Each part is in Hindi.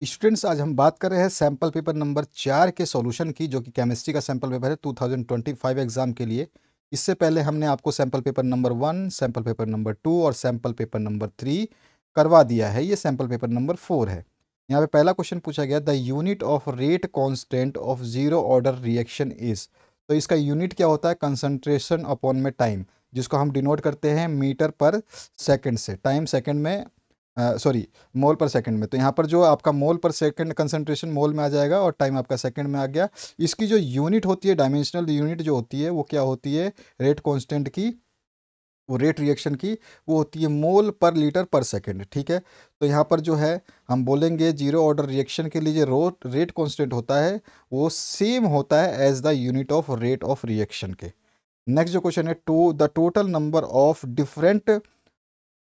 स्टूडेंट्स, आज हम बात कर रहे हैं सैम्पल पेपर नंबर 4 के सॉल्यूशन की, जो कि केमिस्ट्री का सैम्पल पेपर है 2025 एग्जाम के लिए। इससे पहले हमने आपको sample paper number 1, sample paper number 2 और सैम्पल पेपर नंबर 3 करवा दिया है। ये सैम्पल पेपर नंबर 4 है। यहाँ पे पहला क्वेश्चन पूछा गया, the unit of rate constant of zero order reaction is. तो इसका यूनिट क्या होता है? कंसंट्रेशन अपॉन में टाइम, जिसको हम डिनोट करते हैं मीटर पर सेकेंड से। टाइम सेकेंड में, सॉरी, मोल पर सेकंड में। तो यहाँ पर जो आपका मोल पर सेकंड कंसंट्रेशन मोल में आ जाएगा और टाइम आपका सेकंड में आ गया। इसकी जो यूनिट होती है, डायमेंशनल यूनिट जो होती है, वो क्या होती है? रेट कांस्टेंट की, वो रेट रिएक्शन की, वो होती है मोल पर लीटर पर सेकंड। ठीक है, तो यहाँ पर जो है हम बोलेंगे जीरो ऑर्डर रिएक्शन के लिए जो रेट कांस्टेंट होता है वो सेम होता है as the unit of rate of reaction के। नेक्स्ट जो क्वेश्चन है, the total number of different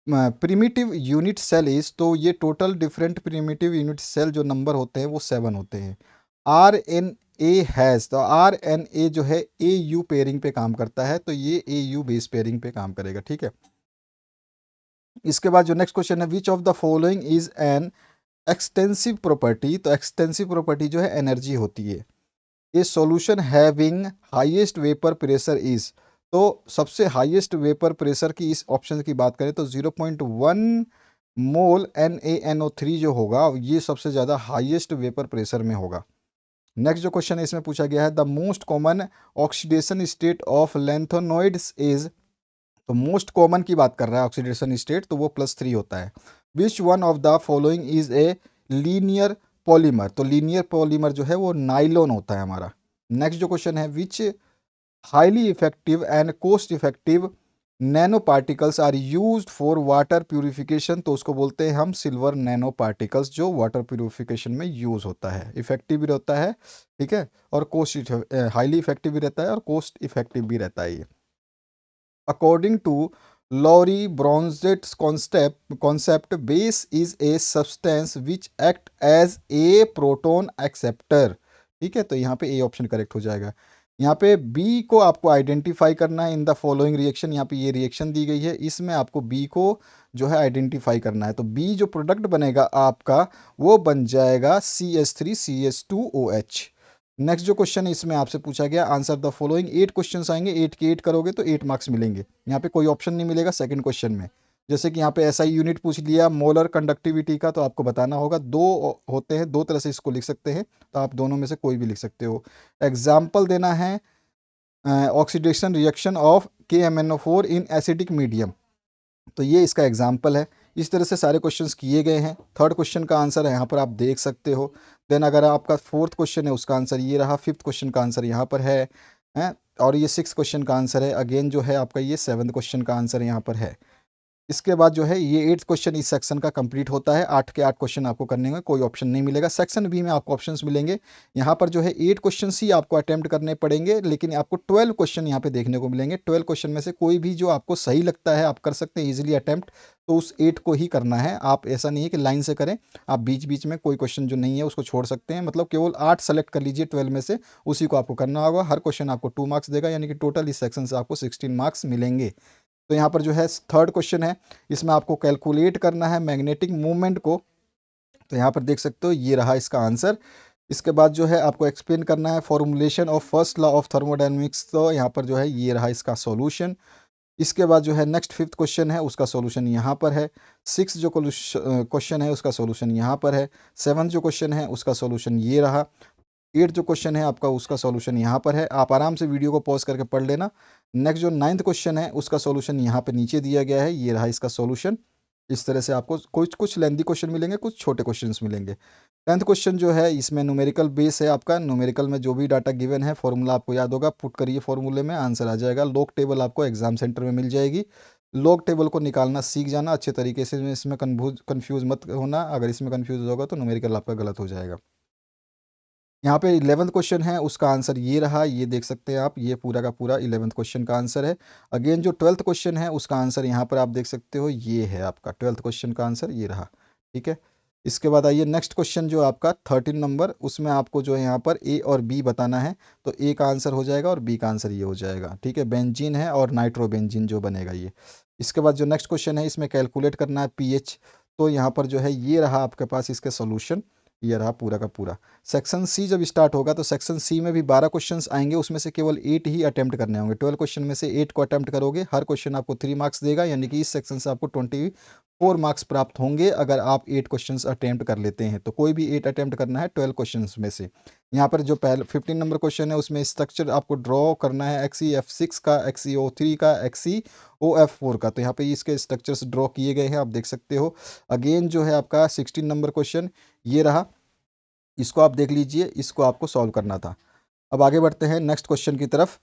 primitive unit cell is. तो ये total different primitive unit cell जो नंबर होते हैं वो 7 होते हैं। आर एन ए हैज़, तो आर एन ए जो है ए यू पेयरिंग पे काम करता है, तो ये ए यू बेस पेयरिंग पे काम करेगा। ठीक है, इसके बाद जो नेक्स्ट क्वेश्चन है, which of the following is an extensive property. तो एक्सटेंसिव प्रॉपर्टी जो है एनर्जी होती है। ए solution having highest vapour pressure is. तो सबसे हाईएस्ट वेपर प्रेशर की इस ऑप्शन की बात करें तो 0.1 मोल NaNO3 जो होगा ये सबसे ज़्यादा हाईएस्ट वेपर प्रेशर में होगा। नेक्स्ट जो क्वेश्चन है इसमें पूछा गया है, the most common oxidation state of lanthanoids is. तो मोस्ट कॉमन की बात कर रहा है ऑक्सीडेशन स्टेट, तो वो +3 होता है। Which one of the following is a linear polymer. तो लीनियर पॉलीमर जो है वो नाइलॉन होता है हमारा। नेक्स्ट जो क्वेश्चन है, which highly effective and cost effective nano particles are used for water purification. तो उसको बोलते हैं हम सिल्वर नैनो पार्टिकल्स, जो वाटर प्यूरिफिकेशन में यूज होता है। इफेक्टिव भी रहता है, ठीक है, और कोस्ट हाईली इफेक्टिव भी रहता है और कोस्ट इफेक्टिव भी रहता है ये। According to Laurie Bronstet's concept, base is a substance which act as a proton acceptor। ठीक है, तो यहाँ पे ए ऑप्शन करेक्ट हो जाएगा। यहाँ पे बी को आपको आइडेंटिफाई करना है इन द फॉलोइंग रिएक्शन। यहाँ पे ये रिएक्शन दी गई है, इसमें आपको बी को जो है आइडेंटिफाई करना है। तो बी जो प्रोडक्ट बनेगा आपका वो बन जाएगा CH3CH2OH। नेक्स्ट जो क्वेश्चन है इसमें आपसे पूछा गया, आंसर द फॉलोइंग। 8 क्वेश्चंस आएंगे, 8 के 8 करोगे तो 8 मार्क्स मिलेंगे। यहाँ पे कोई ऑप्शन नहीं मिलेगा सेकंड क्वेश्चन में। जैसे कि यहाँ पे ऐसा यूनिट पूछ लिया मोलर कंडक्टिविटी का, तो आपको बताना होगा। दो होते हैं, दो तरह से इसको लिख सकते हैं, तो आप दोनों में से कोई भी लिख सकते हो। एग्जाम्पल देना है, oxidation reaction of KMnO4 in acidic medium. तो ये इसका एग्जाम्पल है। इस तरह से सारे क्वेश्चंस किए गए हैं। थर्ड क्वेश्चन का आंसर यहाँ पर आप देख सकते हो। देन अगर आपका फोर्थ क्वेश्चन है उसका आंसर ये रहा, फिफ्थ क्वेश्चन का आंसर यहाँ पर है, और ये सिक्स क्वेश्चन का आंसर है। अगेन जो है आपका ये सेवन्थ क्वेश्चन का आंसर यहाँ पर है। इसके बाद जो है ये 8 क्वेश्चन इस सेक्शन का कंप्लीट होता है। 8 के 8 क्वेश्चन आपको करने में कोई ऑप्शन नहीं मिलेगा। सेक्शन बी में आपको ऑप्शंस मिलेंगे। यहाँ पर जो है 8 क्वेश्चन ही आपको अटेम्प्ट करने पड़ेंगे, लेकिन आपको 12 क्वेश्चन यहाँ पे देखने को मिलेंगे। 12 क्वेश्चन में से कोई भी जो आपको सही लगता है आप कर सकते हैं इजीली अटेम्प्ट, तो उस 8 को ही करना है। आप ऐसा नहीं है कि लाइन से करें, आप बीच बीच में कोई क्वेश्चन जो नहीं है उसको छोड़ सकते हैं। मतलब केवल 8 सेलेक्ट कर लीजिए 12 में से, उसी को आपको करना होगा। हर क्वेश्चन आपको 2 मार्क्स देगा, यानी कि टोटल इस सेक्शन से आपको 16 मार्क्स मिलेंगे। तो यहाँ पर जो है थर्ड क्वेश्चन है, इसमें आपको कैलकुलेट करना है मैग्नेटिक मूवमेंट को। तो यहाँ पर देख सकते हो ये रहा इसका आंसर। इसके बाद जो है आपको एक्सप्लेन करना है formulation of first law of thermodynamics. तो यहाँ पर जो है ये रहा इसका सॉल्यूशन। इसके बाद जो है नेक्स्ट फिफ्थ क्वेश्चन है उसका सॉल्यूशन यहाँ पर है। सिक्स जो क्वेश्चन है उसका सॉल्यूशन यहाँ पर है। सेवन्थ जो क्वेश्चन है उसका सॉल्यूशन ये रहा। 8 जो क्वेश्चन है आपका उसका सॉल्यूशन यहाँ पर है। आप आराम से वीडियो को पॉज करके पढ़ लेना। नेक्स्ट जो 9th क्वेश्चन है उसका सॉल्यूशन यहाँ पे नीचे दिया गया है, ये रहा इसका सॉल्यूशन। इस तरह से आपको कुछ कुछ लेंथी क्वेश्चन मिलेंगे, कुछ छोटे क्वेश्चंस मिलेंगे। 10th क्वेश्चन जो है इसमें न्यूमेरिकल बेस है आपका। न्यूमेरिकल में जो भी डाटा गिवन है फॉर्मूला आपको याद होगा, पुट करिए फॉर्मूले में, आंसर आ जाएगा। लॉग टेबल आपको एग्जाम सेंटर में मिल जाएगी। लॉग टेबल को निकालना सीख जाना अच्छे तरीके से। इसमें कन्फ्यूज मत होना, अगर इसमें कन्फ्यूज होगा तो न्यूमेरिकल आपका गलत हो जाएगा। यहाँ पे 11th क्वेश्चन है उसका आंसर ये रहा, ये देख सकते हैं आप, ये पूरा का पूरा 11th क्वेश्चन का आंसर है। अगेन जो 12th क्वेश्चन है उसका आंसर यहाँ पर आप देख सकते हो, ये है आपका 12th क्वेश्चन का आंसर, ये रहा। ठीक है, इसके बाद आइए नेक्स्ट क्वेश्चन जो आपका 13 नंबर, उसमें आपको जो है यहाँ पर ए और बी बताना है। तो ए का आंसर हो जाएगा और बी का आंसर ये हो जाएगा। ठीक है, बेंजीन है और नाइट्रोबेंजीन जो बनेगा ये। इसके बाद जो नेक्स्ट क्वेश्चन है इसमें कैलकुलेट करना है पीएच। तो यहाँ पर जो है ये रहा आपके पास इसके सोल्यूशन। ये रहा पूरा का पूरा। सेक्शन सी जब स्टार्ट होगा तो सेक्शन सी में भी 12 क्वेश्चंस आएंगे, उसमें से केवल 8 ही अटेम्प्ट करने होंगे। 12 क्वेश्चन में से 8 को अटेम्प्ट करोगे, हर क्वेश्चन आपको 3 मार्क्स देगा, यानी कि इस सेक्शन से आपको 24 मार्क्स प्राप्त होंगे अगर आप 8 क्वेश्चंस अटेम्प्ट कर लेते हैं। तो कोई भी 8 अटेम्प्ट करना है 12 क्वेश्चंस में से। यहाँ पर जो पहले 15 नंबर क्वेश्चन है उसमें स्ट्रक्चर आपको ड्रॉ करना है XeF6 का, XeO3 का, XeOF4 का। तो यहाँ पे इसके स्ट्रक्चर्स ड्रॉ किए गए हैं, आप देख सकते हो। अगेन जो है आपका 16 नंबर क्वेश्चन ये रहा, इसको आप देख लीजिए, इसको आपको सॉल्व करना था। अब आगे बढ़ते हैं नेक्स्ट क्वेश्चन की तरफ।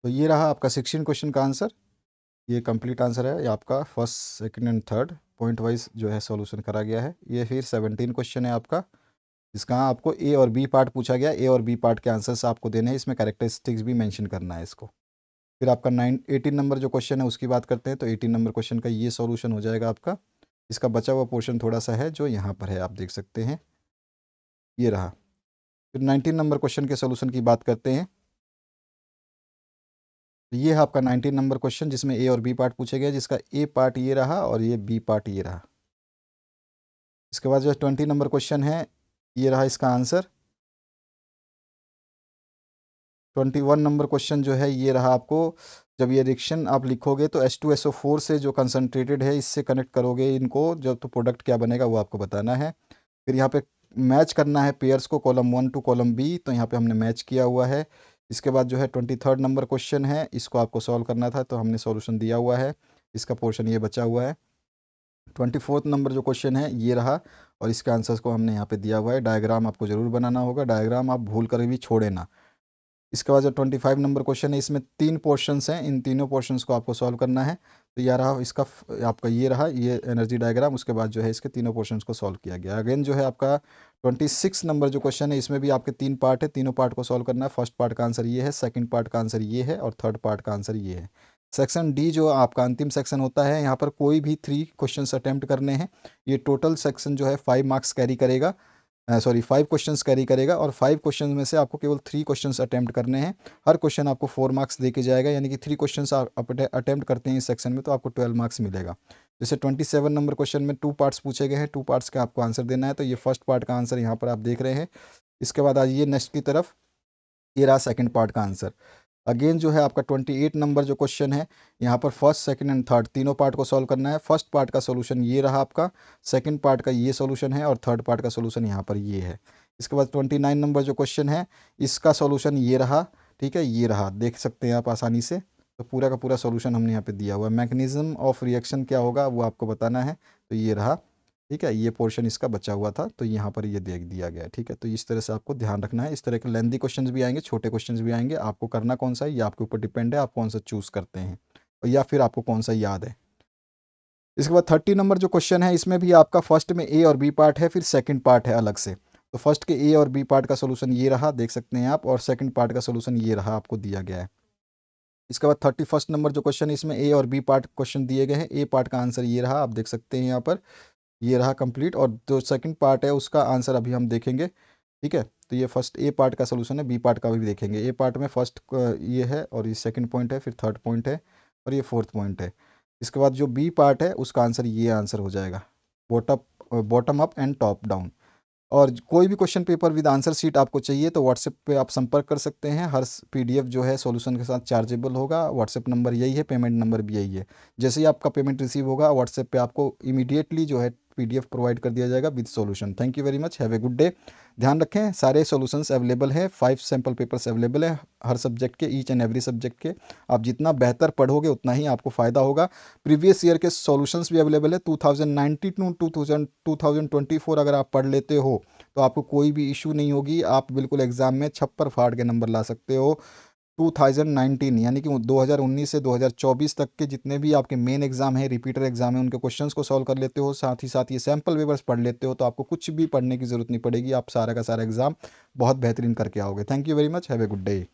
तो ये रहा आपका 16 क्वेश्चन का आंसर, ये कंप्लीट आंसर है, ये आपका first second and third point wise जो है सॉल्यूशन करा गया है। ये फिर 17 क्वेश्चन है आपका, जिसका आपको ए और बी पार्ट पूछा गया, ए और बी पार्ट के आंसर्स आपको देने हैं, इसमें कैरेक्टरिस्टिक्स भी मेंशन करना है इसको। फिर आपका 18 नंबर जो क्वेश्चन है उसकी बात करते हैं। तो 18 नंबर क्वेश्चन का ये सॉल्यूशन हो जाएगा आपका। इसका बचा हुआ पोर्शन थोड़ा सा है जो यहाँ पर है, आप देख सकते हैं, ये रहा। फिर 19 नंबर क्वेश्चन के सॉल्यूशन की बात करते हैं। तो ये है आपका 19 नंबर क्वेश्चन, जिसमें ए और बी पार्ट पूछे गए, जिसका ए पार्ट ये रहा और ये बी पार्ट ये रहा। इसके बाद जो 20 नंबर क्वेश्चन है, ये रहा इसका आंसर। 21 नंबर क्वेश्चन जो है ये रहा, आपको जब ये रिएक्शन आप लिखोगे तो H2SO4 से जो कंसनट्रेटेड है इससे कनेक्ट करोगे इनको, जब तो प्रोडक्ट क्या बनेगा वो आपको बताना है। फिर यहाँ पे मैच करना है पेयर्स को, कॉलम 1 टू कॉलम बी, तो यहाँ पे हमने मैच किया हुआ है। इसके बाद जो है 23 नंबर क्वेश्चन है, इसको आपको सॉल्व करना था, तो हमने सॉल्यूशन दिया हुआ है, इसका पोर्शन ये बचा हुआ है। 24 नंबर जो क्वेश्चन है ये रहा, और इसके आंसर्स को हमने यहाँ पे दिया हुआ है। डायग्राम आपको ज़रूर बनाना होगा, डायग्राम आप भूल कर भी छोड़े ना। इसके बाद जो 25 नंबर क्वेश्चन है, इसमें 3 पोर्शंस हैं, इन तीनों पोर्शंस को आपको सॉल्व करना है। तो यह रहा इसका आपका ये रहा ये एनर्जी डायग्राम, उसके बाद जो है इसके तीनों पोर्शंस को सॉल्व किया गया। अगेन जो है आपका 26 नंबर जो क्वेश्चन है, इसमें भी आपके 3 पार्ट है, तीनों पार्ट को सॉल्व करना है। फर्स्ट पार्ट का आंसर ये है, सेकंड पार्ट का आंसर ये है, और थर्ड पार्ट का आंसर ये है। सेक्शन डी जो आपका अंतिम सेक्शन होता है, यहाँ पर कोई भी 3 क्वेश्चंस अटेम्प्ट करने हैं। ये टोटल सेक्शन जो है 5 मार्क्स कैरी करेगा, 5 क्वेश्चंस कैरी करेगा, और 5 क्वेश्चन में से आपको केवल 3 क्वेश्चंस अटेम्प्ट करने हैं। हर क्वेश्चन आपको 4 मार्क्स दे के जाएगा, यानी कि 3 क्वेश्चंस आप अटेम्प्ट करते हैं इस सेक्शन में तो आपको 12 मार्क्स मिलेगा। जैसे 27 नंबर क्वेश्चन में 2 पार्ट्स पूछे गए हैं, 2 पार्ट्स का आपको आंसर देना है। तो ये फर्स्ट पार्ट का आंसर यहाँ पर आप देख रहे हैं। इसके बाद आइए नेक्स्ट की तरफ, ये रहा सेकेंड पार्ट का आंसर। अगेन जो है आपका 28 नंबर जो क्वेश्चन है, यहाँ पर फर्स्ट सेकंड एंड थर्ड तीनों पार्ट को सॉल्व करना है। फर्स्ट पार्ट का सॉल्यूशन ये रहा आपका, सेकंड पार्ट का ये सॉल्यूशन है, और थर्ड पार्ट का सॉल्यूशन यहाँ पर ये है। इसके बाद 29 नंबर जो क्वेश्चन है, इसका सॉल्यूशन ये रहा, ठीक है, ये रहा, देख सकते हैं आप आसानी से। तो पूरा का पूरा सॉल्यूशन हमने यहाँ पे दिया हुआ है। मैकेनिज्म ऑफ रिएक्शन क्या होगा वो आपको बताना है, तो ये रहा, ठीक है, ये पोर्शन इसका बचा हुआ था, तो यहाँ पर ये देख दिया गया है, ठीक है। तो इस तरह से आपको ध्यान रखना है। इस तरह के लेंदी क्वेश्चंस भी आएंगे, छोटे क्वेश्चंस भी आएंगे, आपको करना कौन सा है ये आपके ऊपर डिपेंड है, आप कौन सा चूज़ करते हैं, और या फिर आपको कौन सा याद है। इसके बाद 30 नंबर जो क्वेश्चन है, इसमें भी आपका फर्स्ट में ए और बी पार्ट है, फिर सेकंड पार्ट है अलग से। तो फर्स्ट के ए और बी पार्ट का सोल्यूशन ये रहा, देख सकते हैं आप, और सेकंड पार्ट का सोल्यूशन ये रहा, आपको दिया गया है। इसके बाद 31 नंबर जो क्वेश्चन है, इसमें ए और बी पार्ट क्वेश्चन दिए गए हैं। ए पार्ट का आंसर ये रहा, आप देख सकते हैं यहाँ पर, ये रहा कंप्लीट, और जो सेकंड पार्ट है उसका आंसर अभी हम देखेंगे, ठीक है। तो ये फर्स्ट ए पार्ट का सोल्यूशन है, बी पार्ट का भी देखेंगे। ए पार्ट में फर्स्ट ये है, और ये सेकंड पॉइंट है, फिर थर्ड पॉइंट है, और ये फोर्थ पॉइंट है। इसके बाद जो बी पार्ट है उसका आंसर ये आंसर हो जाएगा, bottom up and top down. और कोई भी question paper with answer sheet आपको चाहिए तो व्हाट्सएप पे आप संपर्क कर सकते हैं। हर पीडीएफ जो है सॉल्यूशन के साथ चार्जेबल होगा। व्हाट्सएप नंबर यही है, पेमेंट नंबर भी यही है। जैसे ही आपका पेमेंट रिसीव होगा, व्हाट्सएप पे आपको इमीडिएटली जो है पीडीएफ प्रोवाइड कर दिया जाएगा with solution. Thank you very much, have a good day. ध्यान रखें, सारे सॉल्यूशंस अवेलेबल हैं, 5 सैम्पल पेपर्स अवेलेबल हैं हर सब्जेक्ट के, ईच एंड एवरी सब्जेक्ट के। आप जितना बेहतर पढ़ोगे उतना ही आपको फ़ायदा होगा। प्रीवियस ईयर के सॉल्यूशंस भी अवेलेबल है, 2019 टू 2024 अगर आप पढ़ लेते हो तो आपको कोई भी इशू नहीं होगी, आप बिल्कुल एग्ज़ाम में छप्पर फाड़ के नंबर ला सकते हो। 2019 यानी कि 2019 से 2024 तक के जितने भी आपके मेन एग्जाम है, रिपीटर एग्जाम है, उनके क्वेश्चंस को सॉल्व कर लेते हो, साथ ही साथ ये सैम्पल पेपर्स पढ़ लेते हो, तो आपको कुछ भी पढ़ने की ज़रूरत नहीं पड़ेगी, आप सारा का सारा एग्जाम बहुत बेहतरीन करके आओगे। Thank you very much, have a good day.